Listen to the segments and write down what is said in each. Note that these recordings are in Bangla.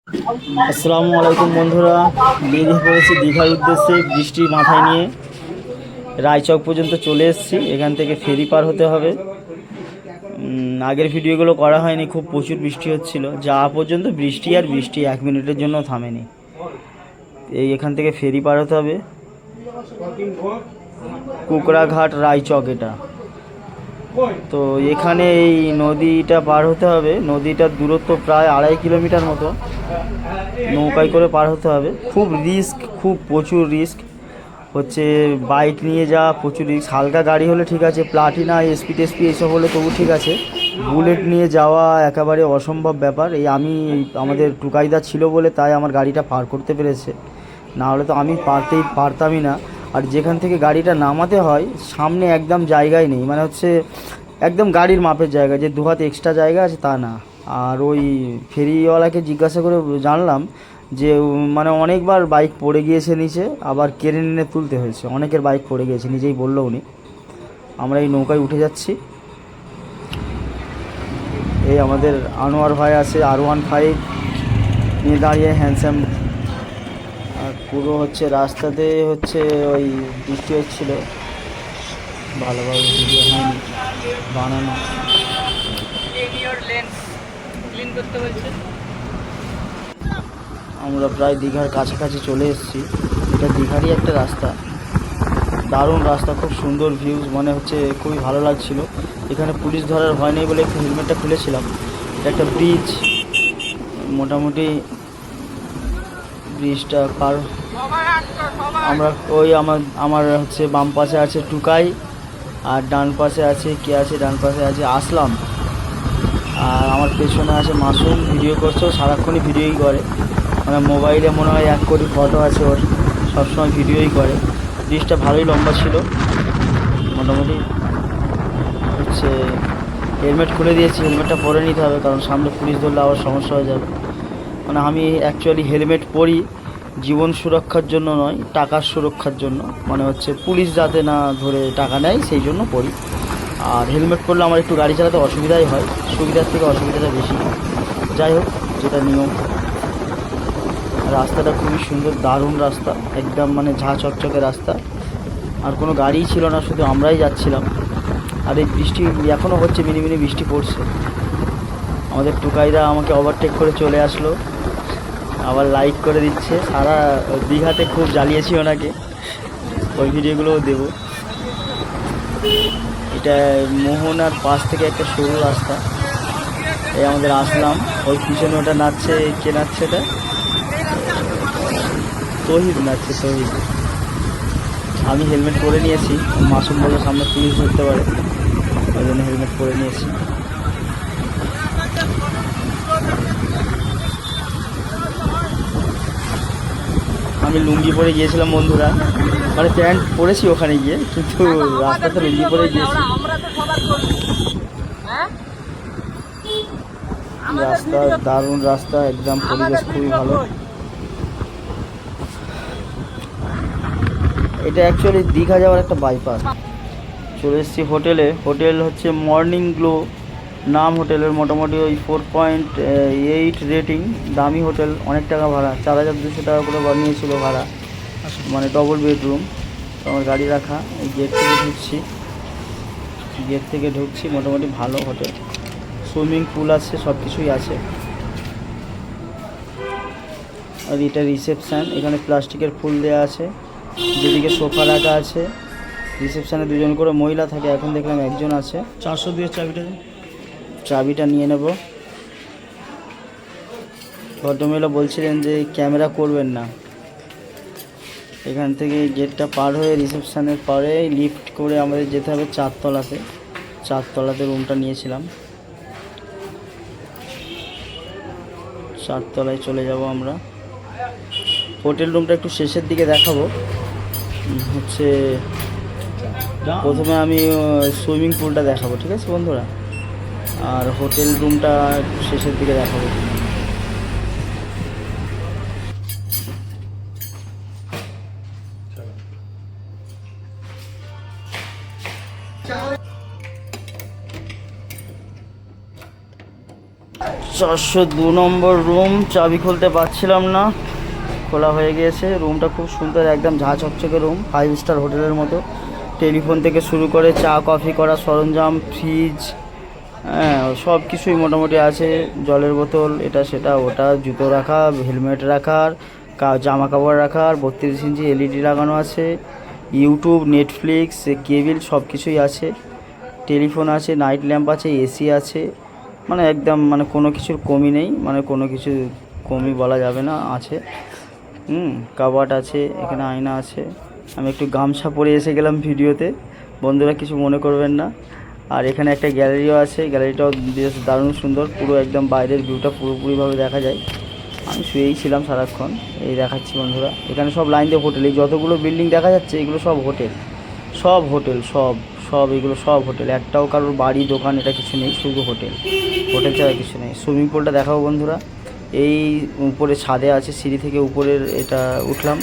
আসসালামু আলাইকুম বন্ধুরা, বেরিয়ে পড়েছি দীঘার উদ্দেশ্যে বৃষ্টি মাথায় নিয়ে। রায়চক পর্যন্ত চলে এসেছি, এখান থেকে ফেরি পার হতে হবে। আগের ভিডিওগুলো করা হয়নি, খুব প্রচুর বৃষ্টি হচ্ছিল, যাওয়া পর্যন্ত বৃষ্টি আর বৃষ্টি, 1 মিনিটের জন্য থামেনি। এখান থেকে ফেরি পার হতে হবে, কুকড়াঘাট রায়চক এটা। তো এখানে এই নদীটা পার হতে হবে, নদীটার দূরত্ব প্রায় 2.5 কিলোমিটার মতো, নৌকায় করে পার হতে হবে। খুব রিস্ক, খুব প্রচুর রিস্ক হচ্ছে, বাইক নিয়ে যাওয়া প্রচুর রিস্ক। হালকা গাড়ি হলে ঠিক আছে, প্লাটিনা এসপি টেসপি এইসব হলে তবু ঠিক আছে, বুলেট নিয়ে যাওয়া একেবারে অসম্ভব ব্যাপার। আমাদের টুকাইদা ছিল বলে তাই আমার গাড়িটা পার করতে পেরেছে, না হলে তো আমি পারতামই না। আর যেখান থেকে গাড়িটা নামাতে হয় সামনে একদম জায়গায় নেই, মানে হচ্ছে একদম গাড়ির মাপের জায়গা, যে 2 হাত এক্সট্রা জায়গা আছে তা না। আর ওই ফেরিওয়ালাকে জিজ্ঞাসা করে জানলাম যে মানে অনেকবার বাইক পড়ে গিয়েছে নিচে, আবার কেড়ে নিয়ে তুলতে হয়েছে, অনেকের বাইক পড়ে গিয়েছে, নিজেই বললো উনি। আমরা এই নৌকায় উঠে যাচ্ছি। এই আমাদের আনোয়ার ভাই আছে R15 নিয়ে দাঁড়িয়ে, হ্যান্ডসাম। আর পুরো হচ্ছে রাস্তাতে হচ্ছে ওই বৃষ্টি হচ্ছিল, ভালোভাবে ভিডিও হয়নি বানানো। আমরা প্রায় দীঘার কাছাকাছি চলে এসেছি। এটা দীঘারই একটা রাস্তা, দারুণ রাস্তা, খুব সুন্দর ভিউজ, মনে হচ্ছে খুবই ভালো লাগছিল। এখানে পুলিশ ধরার ভয় নেই বলে একটু হেলমেটটা খুলেছিলাম। এটা একটা ব্রিজ, মোটামুটি ব্রিজটা পার আমরা ওই আমার হচ্ছে বাম পাশে আছে টুকাই, আর ডান পাশে আছে কে আছে, ডান পাশে আছে আসলাম, আর আমার পেছনে আছে মাসুম। ভিডিও করছে, সারাক্ষণই ভিডিওই করে, মানে মোবাইলে মনে হয় 1 কোটি ফটো আছে ওর, সবসময় ভিডিওই করে। ব্রিজটা ভালোই লম্বা ছিল মোটামুটি। হচ্ছে হেলমেট খুলে দিয়েছি, হেলমেটটা পরে নিতে হবে, কারণ সামনে পুলিশ ধরলে আবার সমস্যা হয়ে যাবে। মানে আমি অ্যাকচুয়ালি হেলমেট পরি জীবন সুরক্ষার জন্য নয়, টাকার সুরক্ষার জন্য, মানে হচ্ছে পুলিশ যাতে না ধরে টাকা নেয় সেই জন্য পরি। আর হেলমেট পরলে আমার একটু গাড়ি চালাতে অসুবিধাই হয়, সুবিধার থেকে অসুবিধাটা বেশি। যাই হোক, যেটা নিয়ম। রাস্তাটা খুবই সুন্দর, দারুণ রাস্তা, একদম মানে ঝাঁ চকচকে রাস্তা। আর কোনো গাড়িই ছিল না, শুধু আমরাই যাচ্ছিলাম। আর এই বৃষ্টি এখনও হচ্ছে, মিনিমিনি বৃষ্টি পড়ছে। আমাদের টুকাইরা আমাকে ওভারটেক করে চলে আসলো, আবার লাইক করে দিচ্ছে। সারা দীঘাতে খুব জ্বালিয়েছি ওনাকে, ওই ভিডিওগুলোও দেবো। এটা মোহনার পাশ থেকে একটা সরু রাস্তা। এই আমাদের আসলাম, ওই পিছনে ওটা নাচছে, কে নাচছে এটা? তহিদ নাচছে, তহিদ। আমি হেলমেট পরে নিয়েছি, মাসুম বলে সামনে পুলিশ ধরতে পারে, ওই জন্য হেলমেট পরে নিয়েছি। আমি লুঙ্গি পরে গিয়েছিলাম বন্ধুরা, মানে প্যান্ট পরেছি ওখানে গিয়ে, কিন্তু রাস্তাতে লুঙ্গি পরে গিয়েছি। রাস্তা দারুণ রাস্তা, একদম পরিবেশ খুবই ভালো। এটা অ্যাকচুয়ালি দীঘা যাওয়ার একটা বাইপাস। চলে এসেছি হোটেলে, হোটেল হচ্ছে মর্নিং গ্লো নাম হোটেলের, মোটামুটি ওই 4.8 রেটিং, দামি হোটেল, অনেক টাকা ভাড়া, 4,200 টাকা করে বানিয়েছিল ভাড়া, মানে ডবল বেডরুম। তো আমার গাড়ি রাখা, এই গেট থেকে ঢুকছি, মোটামুটি ভালো হোটেল, সুইমিং পুল আছে, সব কিছুই আছে। আর এটা রিসেপশান, এখানে প্লাস্টিকের ফুল দেওয়া আছে, যেদিকে সোফা রাখা আছে। রিসেপশানে 2জন করে মহিলা থাকে, এখন দেখলাম একজন আছে। 402 চাবিটা নিয়ে নেব। ভদ্রমহিলা বলছিলেন যে ক্যামেরা করবেন না। এখান থেকে গেটটা পার হয়ে রিসেপশানের পরে লিফট করে আমাদের যেতে হবে 4তলাতে। 4তলাতে রুমটা নিয়েছিলাম, 4তলায় চলে যাব আমরা। হোটেল রুমটা একটু শেষের দিকে দেখাবো। হচ্ছে প্রথমে আমি সুইমিং পুলটা দেখাবো, ঠিক আছে বন্ধুরা, আর হোটেল রুমটা একটু শেষের দিকে দেখাবো। 402 নম্বর রুম, চাবি খুলতে পারছিলাম না, খোলা হয়ে গিয়েছে। রুমটা খুব সুন্দর, একদম ঝাঁ চকচকে রুম, 5 স্টার হোটেলের মতো। টেলিফোন থেকে শুরু করে চা কফি করার সরঞ্জাম, ফ্রিজ, হ্যাঁ সব কিছুই মোটামুটি আছে। জলের বোতল, এটা সেটা ওটা, জুতো রাখা, হেলমেট রাখার, জামা কাপড় রাখার, 32 ইঞ্চি এলইডি লাগানো আছে, ইউটিউব, নেটফ্লিক্স, কেবিল সব কিছুই আছে। টেলিফোন আছে, নাইট ল্যাম্প আছে, এসি আছে, মানে একদম মানে কোনো কিছুর কমি নেই, মানে কোনো কিছু কমি বলা যাবে না, আছে। কাবার্ড আছে, এখানে আয়না আছে। আমি একটু গামছা পরে এসে গেলাম ভিডিওতে, বন্ধুরা কিছু মনে করবেন না। আর এখানে একটা গ্যালারিও আছে, গ্যালারিটাও বেশ দারুণ সুন্দর, পুরো একদম বাইরের ভিউটা পুরোপুরিভাবে দেখা যায়। আমি শুয়েই ছিলাম সারাক্ষণ, এই দেখাচ্ছি বন্ধুরা। এখানে সব লাইন দিয়ে হোটেল, এই যতগুলো বিল্ডিং দেখা যাচ্ছে এগুলো সব হোটেল, সব হোটেল, সব সব এগুলো সব হোটেল। একটাও কারোর বাড়ি দোকান এটা কিছু নেই, শুধু হোটেল, হোটেল ছাড়া কিছু নেই। সুইমিং পুলটা দেখাবো বন্ধুরা, এই উপরে ছাদে আছে, সিঁড়ি থেকে উপরের এটা উঠলাম,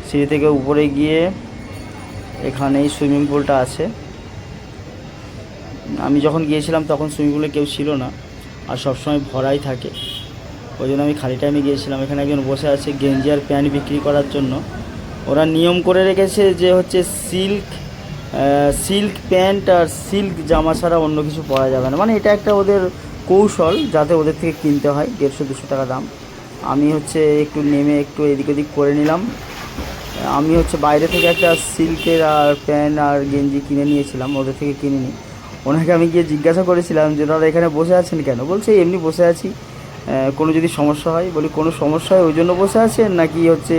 সিঁড়ি থেকে উপরে গিয়ে এখানেই সুইমিং পুলটা আছে। আমি যখন গিয়েছিলাম তখন সুইমিং পুলে কেউ ছিল না, আর সবসময় ভরাই থাকে, ওই জন্য আমি খালি টাইমে গিয়েছিলাম। এখানে একজন বসে আছে গেঞ্জি আর প্যান্ট বিক্রি করার জন্য। ওরা নিয়ম করে রেখেছে যে হচ্ছে সিল্ক প্যান্ট আর সিল্ক জামা ছাড়া অন্য কিছু পরা যাবে না, মানে এটা একটা ওদের কৌশল, যাতে ওদের থেকে কিনতে হয় 150-200 টাকা দাম। আমি হচ্ছে একটু নেমে একটু এদিক ওদিক করে নিলাম। আমি হচ্ছে বাইরে থেকে একটা সিল্কের আর প্যান্ট আর গেঞ্জি কিনে নিয়েছিলাম, ওদের থেকে কিনিনি। ওনাকে আমি গিয়ে জিজ্ঞাসা করেছিলাম যে দাদা এখানে বসে আছেন কেন? বলছে এমনি বসে আছি, কোনো যদি সমস্যা হয়। বলি কোনো সমস্যা হয় ওই জন্য বসে আছেন, নাকি হচ্ছে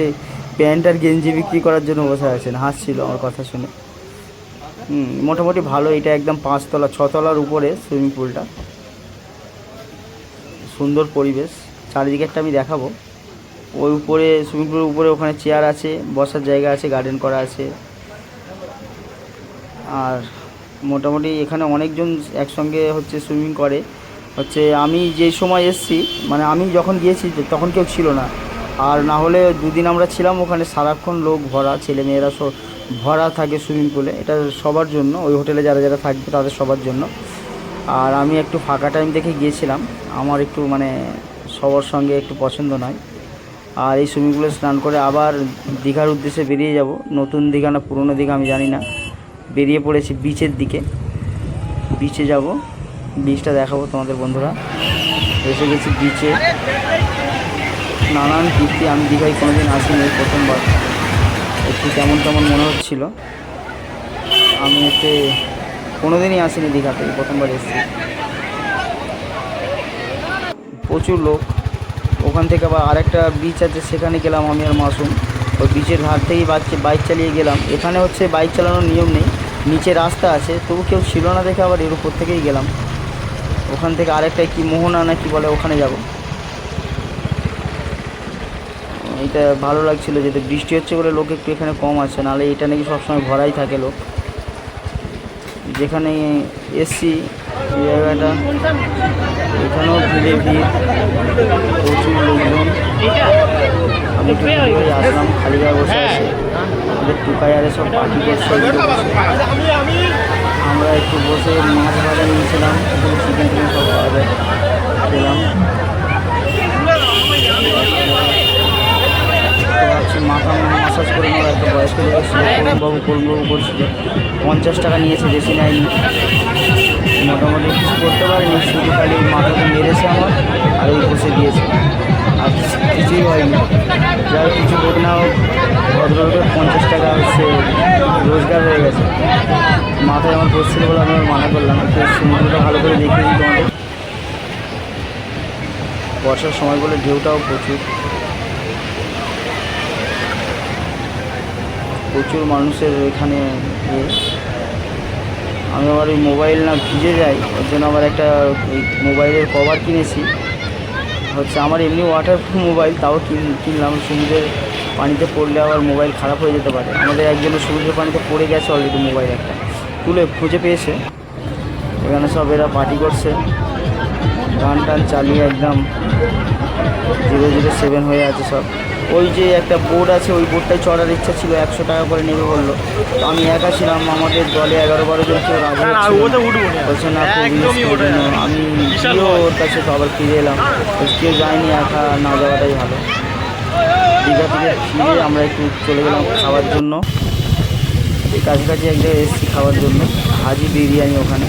প্যান্ট আর গেঞ্জি বিক্রি করার জন্য বসে আছেন? হাসছিল আমার কথা শুনে। মোটামুটি ভালো, এটা একদম 5 তলার উপরে সুইমিং পুলটা, সুন্দর পরিবেশ। চারিদিকে একটা আমি দেখাবো, ওই উপরে সুইমিং পুলের উপরে ওখানে চেয়ার আছে, বসার জায়গা আছে, গার্ডেন করা আছে। আর মোটামুটি এখানে অনেকজন একসঙ্গে হচ্ছে সুইমিং করে। হচ্ছে আমি যে সময় এসেছি, মানে আমি যখন গিয়েছি তখন কেউ ছিল না, আর না হলে দুদিন আমরা ছিলাম ওখানে, সারাক্ষণ লোক ভরা, ছেলেমেয়েরা সব ভরা থাকে সুইমিং পুলে। এটা সবার জন্য, ওই হোটেলে যারা যারা থাকবে তাদের সবার জন্য। আর আমি একটু ফাঁকা টাইম দেখে গিয়েছিলাম, আমার একটু মানে সবার সঙ্গে একটু পছন্দ নয়। আর এই সুইমিং পুলে স্নান করে আবার দীঘার উদ্দেশ্যে বেরিয়ে যাব। নতুন দীঘা না পুরনো দীঘা আমি জানি না, বেরিয়ে পড়েছি বিচের দিকে, বিচে যাব, বিচটা দেখাবো তোমাদের বন্ধুরা। এসে গেছি বিচে, নানান কীর্তি। আমি দীঘায় কোনোদিন আসিনি, প্রথমবার, একটু কেমন কেমন মনে হচ্ছিল। আমি হচ্ছে কোনোদিনই আসিনি দীঘাতে, প্রথমবার এসেছি। প্রচুর লোক। ওখান থেকে আবার আরেকটা বিচ আছে, সেখানে গেলাম আমি আর মাসুম। ওই বিচের ধার থেকেই বাইক চালিয়ে গেলাম। এখানে হচ্ছে বাইক চালানোর নিয়ম নেই, নিচে রাস্তা আছে, তবু কেউ ছিল না দেখে আবার এর উপর থেকেই গেলাম। ওখান থেকে আরেকটা কি মোহনা না কি বলে, ওখানে যাব। এটা ভালো লাগছিল, যেতে বৃষ্টি হচ্ছে বলে লোক একটু এখানে কম আছে, নাহলে এটা নাকি সবসময় ভরাই থাকে লোক। যেখানে এসছি জায়গাটা, এখানেও ভিড়ে ভিড়, প্রচুর লোকজন। আমি একটু আসলাম, খালি গায়ে বসে আছে, আমাদের টুকাইয়ারে সব পার্টি করছে। আমরা একটু বসে মাছ ভাজা নিয়েছিলাম, এখানে চিকেন টিকেন সব পাওয়া যায়, খেলাম। ভাবছি মাসাজ করে নেওয়ার একটা বয়স্ক লোক ছিল, করুণবাবু করছিল, 50 টাকা নিয়েছে, বেশি নেয়নি। মোটামুটি কিছু করতে পারিনি, শুধু খালি মাথাতে মেরেছে আমার, আর ওই বসে দিয়েছে, আর কিছুই হয়নি। যাই কিছু হোক না হোক, ভদ্রলোকের 50 টাকা হচ্ছে রোজগার হয়ে গেছে। মাথায় আমার পড়ছিল বলে আমি মানা করলাম। একটু সমুদ্রটা ভালো করে দেখিয়ে দিই তোমাদের। বর্ষার সময় বলে ঢেউটাও প্রচুর, প্রচুর মানুষের এখানে। আমি আবার ওই মোবাইল না ভিজে যায়, ওর জন্য আবার একটা ওই মোবাইলের কভার কিনেছি। হচ্ছে আমার এমনি ওয়াটারপ্রুফ মোবাইল, তাও কিনলাম। সমুদ্রের পানিতে পড়লে আবার মোবাইল খারাপ হয়ে যেতে পারে। আমাদের একজনের সমুদ্রের পানিতে পড়ে গেছে অলরেডি, মোবাইল একটা তুলে খুঁজে পেয়েছে। এখানে সব এরা পার্টি করছে, গান টান চালিয়ে একদম 007 হয়ে আছে সব। ওই যে একটা বোর্ড আছে, ওই বোর্ডটায় চড়ার ইচ্ছা ছিল, 100 টাকা করে নেবে বললো। তো আমি একা ছিলাম, আমাদের দলে 11-12 জন কেউ রাজি বলছে না, আমি গিয়েও ওর কাছে তো আবার ফিরে এলাম। কেউ যায়নি, একা না যাওয়াটাই ভালো। দীঘা থেকে ফিরে আমরা একটু চলে গেলাম খাওয়ার জন্য, এই কাছাকাছি এক জায়গায় এসেছি খাওয়ার জন্য, হাজি বিরিয়ানি। ওখানে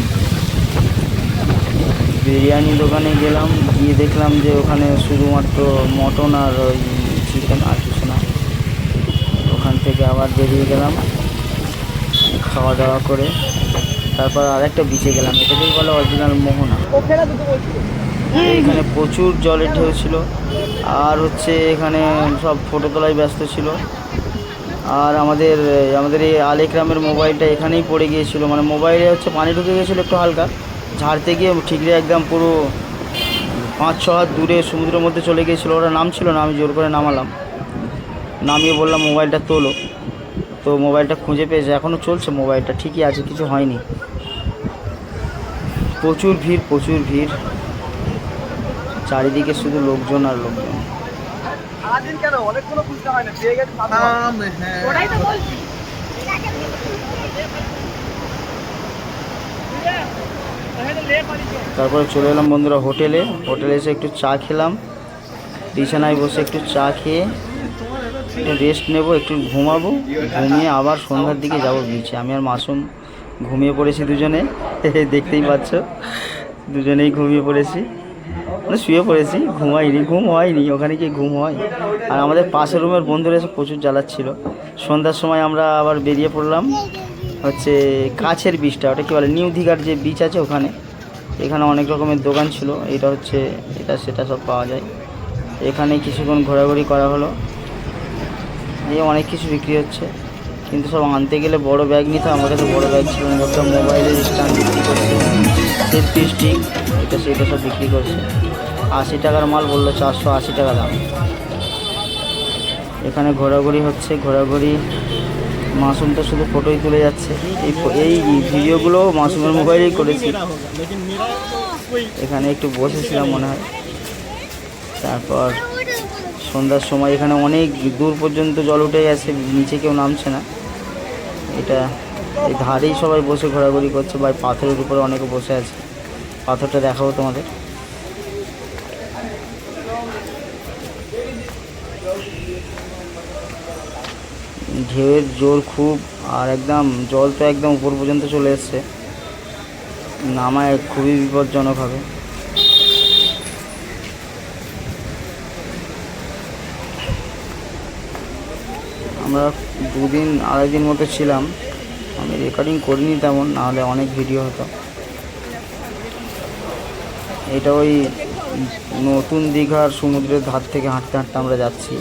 বিরিয়ানি দোকানে গেলাম, গিয়ে দেখলাম যে ওখানে শুধুমাত্র মটন আর ওই চিকেন, আর কিছু না। ওখান থেকে আবার বেরিয়ে গেলাম খাওয়া দাওয়া করে। তারপর আরেকটা বিচে গেলাম, এটাকেই বলে অরিজিনাল মোহনা। এখানে প্রচুর জলের ঢেউ ছিল, আর হচ্ছে এখানে সব ফটো তোলায় ব্যস্ত ছিল। আর আমাদের এই আলেকরামের মোবাইলটা এখানেই পড়ে গিয়েছিল, মানে মোবাইলে হচ্ছে পানি ঢুকে গিয়েছিলো একটু হালকা, ঝাড়তে গিয়ে ঠিকরে একদম পুরো 5-6 হাত দূরে সমুদ্রের মধ্যে চলে গিয়েছিলো। ওরা নামছিল না, আমি জোর করে নামালাম, নামিয়ে বললাম মোবাইলটা তোলো। তো মোবাইলটা খুঁজে পেয়েছে, এখনও চলছে মোবাইলটা, ঠিকই আছে, কিছু হয়নি। প্রচুর ভিড়, চারিদিকে শুধু লোকজন আর লোকজন। তারপরে চলে এলাম বন্ধুরা হোটেলে এসে একটু চা খেলাম, বিছানায় বসে একটু চা খেয়ে একটু রেস্ট নেব, একটু ঘুমাবো, ঘুমিয়ে আবার সন্ধ্যার দিকে যাব বিচে। আমি আর মাসুম ঘুমিয়ে পড়েছি দুজনে, দেখতেই পাচ্ছ, দুজনেই ঘুমিয়ে পড়েছি, মানে শুয়ে পড়েছি, ঘুম হয়নি, ওখানে গিয়ে ঘুম হয়। আর আমাদের পাশের রুমের বন্ধুরা এসে প্রচুর জ্বালাচ্ছিল। সন্ধ্যার সময় আমরা আবার বেরিয়ে পড়লাম হচ্ছে কাছের বিচটা, ওটা কী বলে, নিউ দীঘার যে বিচ আছে ওখানে। এখানে অনেক রকমের দোকান ছিল, এটা হচ্ছে এটা সেটা সব পাওয়া যায়। এখানে কিছুক্ষণ ঘোরাঘুরি করা হলো, এই অনেক কিছু বিক্রি হচ্ছে, কিন্তু সব আনতে গেলে বড় ব্যাগ নিতে, আমার কাছে বড় ব্যাগ ছিল না। একটা মোবাইলের স্ট্যান্ড বিক্রি করছে, সেলফি স্টিক, এটা সেটা সব বিক্রি করছে। 80 টাকার মাল বললো, 480 টাকা দাম। এখানে ঘোরাঘুরি হচ্ছে, মাসুম তো শুধু ফটোই তুলে যাচ্ছে। এই ভিডিওগুলো মাসুমের মোবাইলেই করেছি। এখানে একটু বসেছিলাম মনে হয়। তারপর সন্ধ্যার সময় এখানে অনেক দূর পর্যন্ত জল উঠে গেছে, নিচে কেউ নামছে না। এটা এই ধারেই সবাই বসে ঘোরাঘুরি করছে, বা পাথরের উপরে অনেকে বসে আছে। পাথরটা দেখাবো তোমাদের। ঢেউয়ের জোর খুব, আর একদম জল তো একদম উপর পর্যন্ত চলে এসছে, নামায় খুবই বিপজ্জনক হবে। আমরা 2-2.5 দিন মতো ছিলাম, আমি রেকর্ডিং করিনি তেমন, নাহলে অনেক ভিডিও হতো। এটা ওই নতুন দীঘার সমুদ্রের ধার থেকে হাঁটতে হাঁটতে আমরা যাচ্ছি।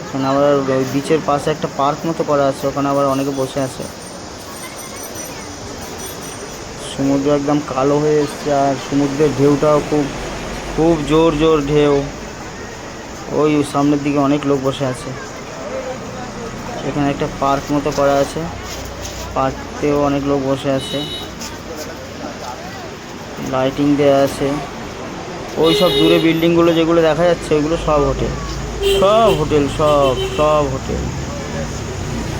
ওখানে আবার ওই বিচের পাশে একটা পার্ক মতো করা আছে, ওখানে আবার অনেকে বসে আছে। সমুদ্র একদম কালো হয়ে এসছে, আর সমুদ্রের ঢেউটাও খুব জোর ঢেউ। ওই সামনের দিকে অনেক লোক বসে আছে। এখানে একটা পার্ক মতো করা আছে, পার্কতেও অনেক লোক বসে আছে, লাইটিং দেওয়া আছে। ওই সব দূরে বিল্ডিংগুলো যেগুলো দেখা যাচ্ছে, ওইগুলো সব হোটেল।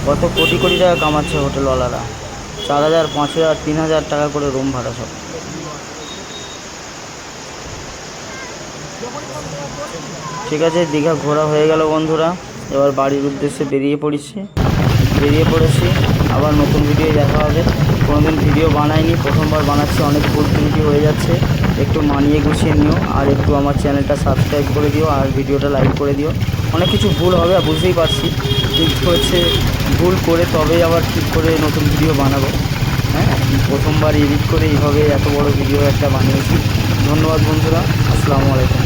কত কোটি টাকা কামাচ্ছে হোটেলওয়ালারা, 4,000, 5,000, 3,000 টাকা করে রুম ভাড়া সব। ঠিক আছে, দীঘা ঘোরা হয়ে গেল বন্ধুরা, এবার বাড়ির উদ্দেশ্যে বেরিয়ে পড়েছি। আবার নতুন ভিডিও দেখা হবে। কোনোদিন ভিডিও বানাইনি, প্রথমবার বানাচ্ছি, অনেক ভুল ত্রুটি হয়ে যাচ্ছে, একটু মানিয়ে গুছিয়ে নিও। আর একটু আমার চ্যানেলটা সাবস্ক্রাইব করে দিও, আর ভিডিওটা লাইক করে দিও। অনেক কিছু ভুল হবে, বুঝতেই পারছি, কিন্তু হচ্ছে ভুল করে তবেই আবার ঠিক করে নতুন ভিডিও বানাবো। হ্যাঁ, প্রথমবার এডিট করে এইভাবে এত বড় ভিডিও একটা বানিয়েছি। ধন্যবাদ বন্ধুরা, আসসালামু আলাইকুম।